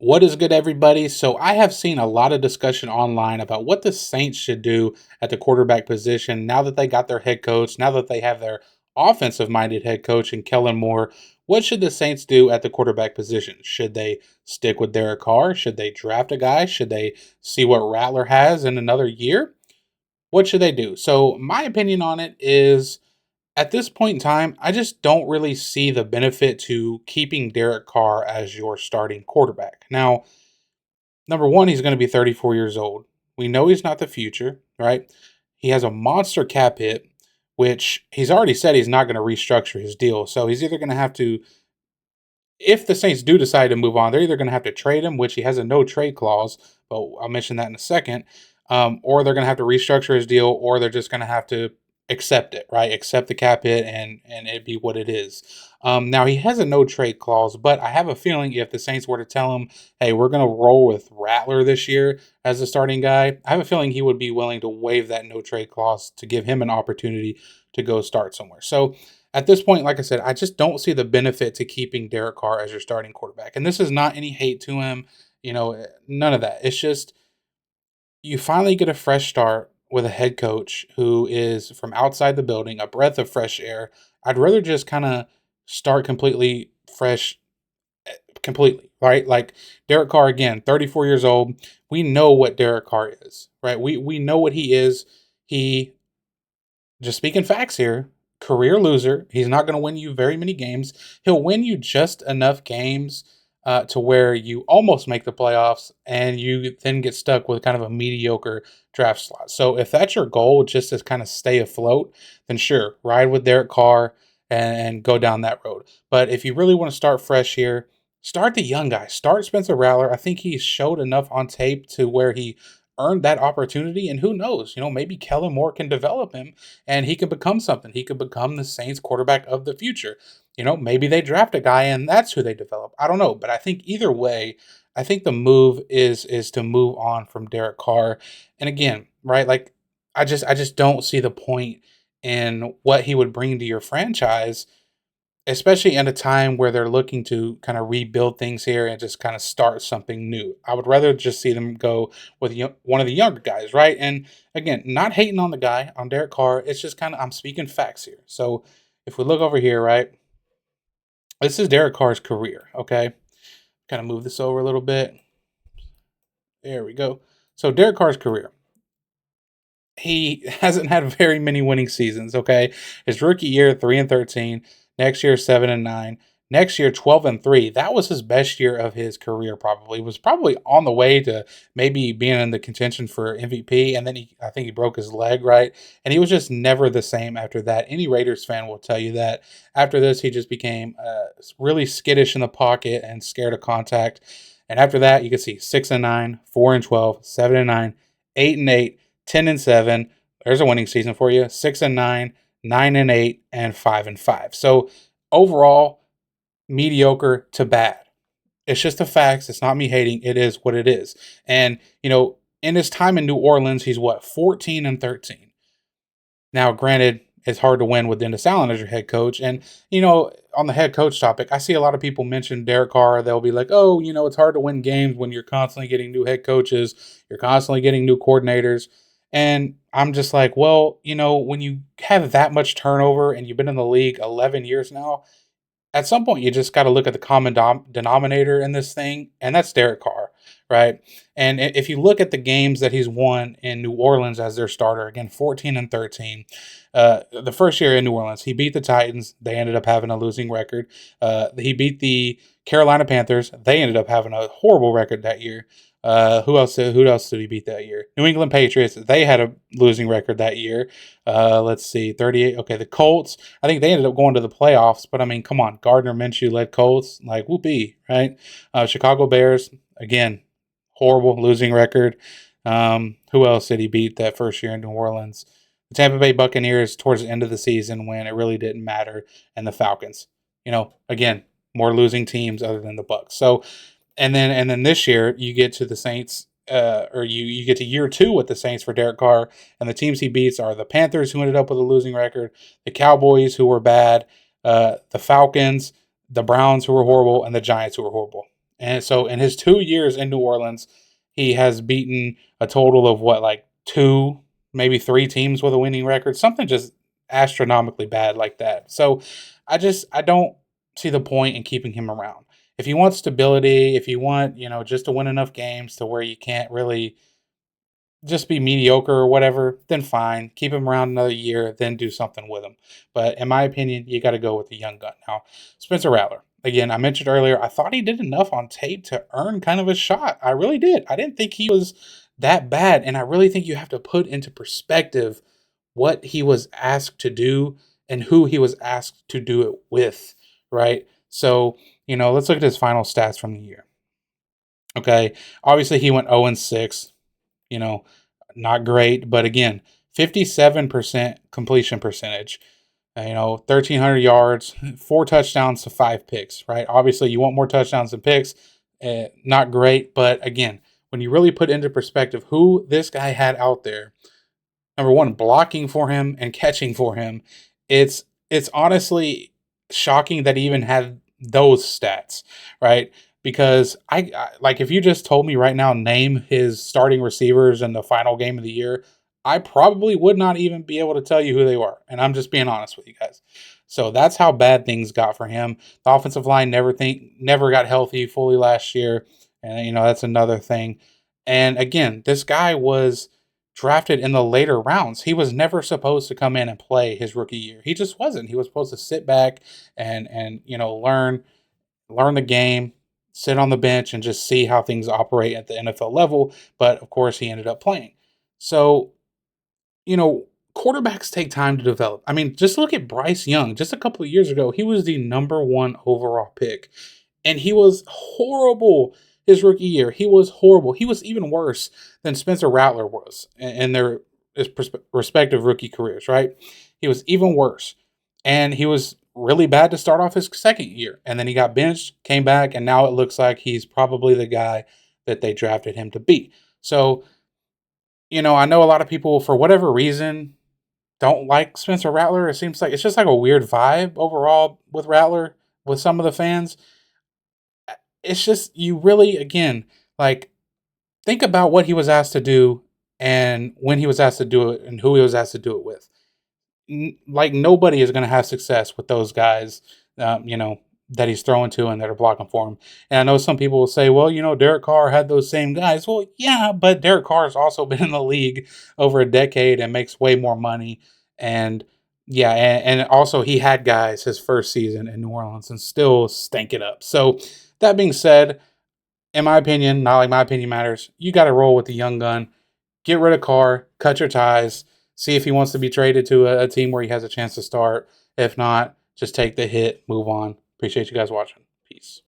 What is good, everybody? So, I have seen a lot of discussion online about what the Saints should do at the quarterback position now that they got their head coach, now that they have their offensive minded head coach in Kellen Moore. What should the Saints do at the quarterback position? Should they stick with Derek Carr? Should they draft a guy? Should they see what Rattler has in another year? What should they do? So, my opinion on it is at this point in time, I just don't really see the benefit to keeping Derek Carr as your starting quarterback. Now, number one, he's going to be 34 years old. We know he's not the future, right? He has a monster cap hit, which he's already said he's not going to restructure his deal. So he's either going to have to, if the Saints do decide to move on, they're either going to have to trade him, which he has a no trade clause, but I'll mention that in a second, or they're going to have to restructure his deal, or they're just going to have to accept it, right? Accept the cap hit, and it be what it is. Now he has a no trade clause, but I have a feeling if the Saints were to tell him, "Hey, we're going to roll with Rattler this year as the starting guy," I have a feeling he would be willing to waive that no trade clause to give him an opportunity to go start somewhere. So at this point, like I said, I just don't see the benefit to keeping Derek Carr as your starting quarterback. And this is not any hate to him, none of that. It's just you finally get a fresh start with a head coach who is from outside the building, a breath of fresh air. I'd rather just kind of start completely fresh, completely, right? Like Derek Carr, again, 34 years old. We know what Derek Carr is, right? We know what he is. He just speaking facts here, career loser. He's not going to win you very many games. He'll win you just enough games to where you almost make the playoffs and you then get stuck with kind of a mediocre draft slot. So if that's your goal, just to kind of stay afloat, then sure, ride with Derek Carr and go down that road. But if you really want to start fresh here, start the young guy. Start Spencer Rattler. I think he showed enough on tape to where he earned that opportunity. And who knows, maybe Kellen Moore can develop him and he could become something. He could become the Saints quarterback of the future. Maybe they draft a guy and that's who they develop. I don't know, but I think either way, I think the move is to move on from Derek Carr. And again, right, like I just don't see the point in what he would bring to your franchise, especially in a time where they're looking to kind of rebuild things here and just kind of start something new. I would rather just see them go with one of the younger guys, right? And again, not hating on the guy, on Derek Carr. It's just kind of, I'm speaking facts here. So if we look over here, right, this is Derek Carr's career, okay? Kind of move this over a little bit. There we go. So Derek Carr's career. He hasn't had very many winning seasons, okay? His rookie year, 3-13. Next year, 7-9. Next year, 12-3. That was his best year of his career, probably. Was probably on the way to maybe being in the contention for MVP. And then I think he broke his leg, right? And he was just never the same after that. Any Raiders fan will tell you that. After this, he just became really skittish in the pocket and scared of contact. And after that, you can see 6-9, 4-12, 7-9, 8-8. 10-7. There's a winning season for you. 6-9, 9-8, and 5-5. So overall, mediocre to bad. It's just the facts. It's not me hating. It is what it is. And in his time in New Orleans, he's what, 14-13. Now, granted, it's hard to win with Dennis Allen as your head coach. And, on the head coach topic, I see a lot of people mention Derek Carr. They'll be like, oh, it's hard to win games when you're constantly getting new head coaches. You're constantly getting new coordinators. And I'm just like, well, when you have that much turnover and you've been in the league 11 years now, at some point you just got to look at the common denominator in this thing, and that's Derek Carr, right? And if you look at the games that he's won in New Orleans as their starter, again, 14-13. The first year in New Orleans, he beat the Titans. They ended up having a losing record. He beat the Carolina Panthers. They ended up having a horrible record that year. Who else did he beat that year? New England Patriots. They had a losing record that year. Let's see, 38. Okay, the Colts. I think they ended up going to the playoffs, but I mean, come on, Gardner Minshew led Colts, like whoopee, right? Chicago Bears, again, horrible losing record. Who else did he beat that first year in New Orleans? The Tampa Bay Buccaneers towards the end of the season when it really didn't matter, and the Falcons. Again, more losing teams other than the Bucks. So, and then this year you get to the Saints. Or you get to year 2 with the Saints for Derek Carr, and the teams he beats are the Panthers, who ended up with a losing record, the Cowboys, who were bad, the Falcons, the Browns, who were horrible, and the Giants, who were horrible. And so in his 2 years in New Orleans, he has beaten a total of what, like two, maybe three teams with a winning record, something just astronomically bad like that. So I don't see the point in keeping him around. If you want stability, if you want, just to win enough games to where you can't really just be mediocre or whatever, then fine. Keep him around another year, then do something with him. But in my opinion, you got to go with the young gun. Now, Spencer Rattler. Again, I mentioned earlier, I thought he did enough on tape to earn kind of a shot. I really did. I didn't think he was that bad. And I really think you have to put into perspective what he was asked to do and who he was asked to do it with, right? So, let's look at his final stats from the year. Okay. Obviously, he went 0-6, you know, not great, but again, 57% completion percentage. 1,300 yards, 4 touchdowns to 5 picks, right? Obviously, you want more touchdowns than picks. Not great, but again, when you really put into perspective who this guy had out there, number one, blocking for him and catching for him, it's honestly shocking that he even had those stats, right? Because I like if you just told me right now name his starting receivers in the final game of the year, I probably would not even be able to tell you who they were. And I'm just being honest with you guys. So that's how bad things got for him. The offensive line never got healthy fully last year, and that's another thing. And again, this guy was drafted in the later rounds. He was never supposed to come in and play his rookie year. He just wasn't. He was supposed to sit back and learn the game, sit on the bench and just see how things operate at the NFL level, but of course he ended up playing. So, you know, quarterbacks take time to develop. I mean, just look at Bryce Young. Just a couple of years ago, he was the number 1 overall pick and he was horrible his rookie year. He was horrible. He was even worse than Spencer Rattler was in their respective rookie careers, right? He was even worse. And he was really bad to start off his second year. And then he got benched, came back, and now it looks like he's probably the guy that they drafted him to be. So, I know a lot of people, for whatever reason, don't like Spencer Rattler. It seems like it's just like a weird vibe overall with Rattler with some of the fans. It's just you really again like think about what he was asked to do and when he was asked to do it and who he was asked to do it with. Like nobody is going to have success with those guys, that he's throwing to and that are blocking for him. And I know some people will say, well, Derek Carr had those same guys. Well, yeah, but Derek Carr has also been in the league over a decade and makes way more money. And yeah, and also he had guys his first season in New Orleans and still stank it up. So that being said, in my opinion, not like my opinion matters, you got to roll with the young gun. Get rid of Carr, cut your ties, see if he wants to be traded to a team where he has a chance to start. If not, just take the hit, move on. Appreciate you guys watching. Peace.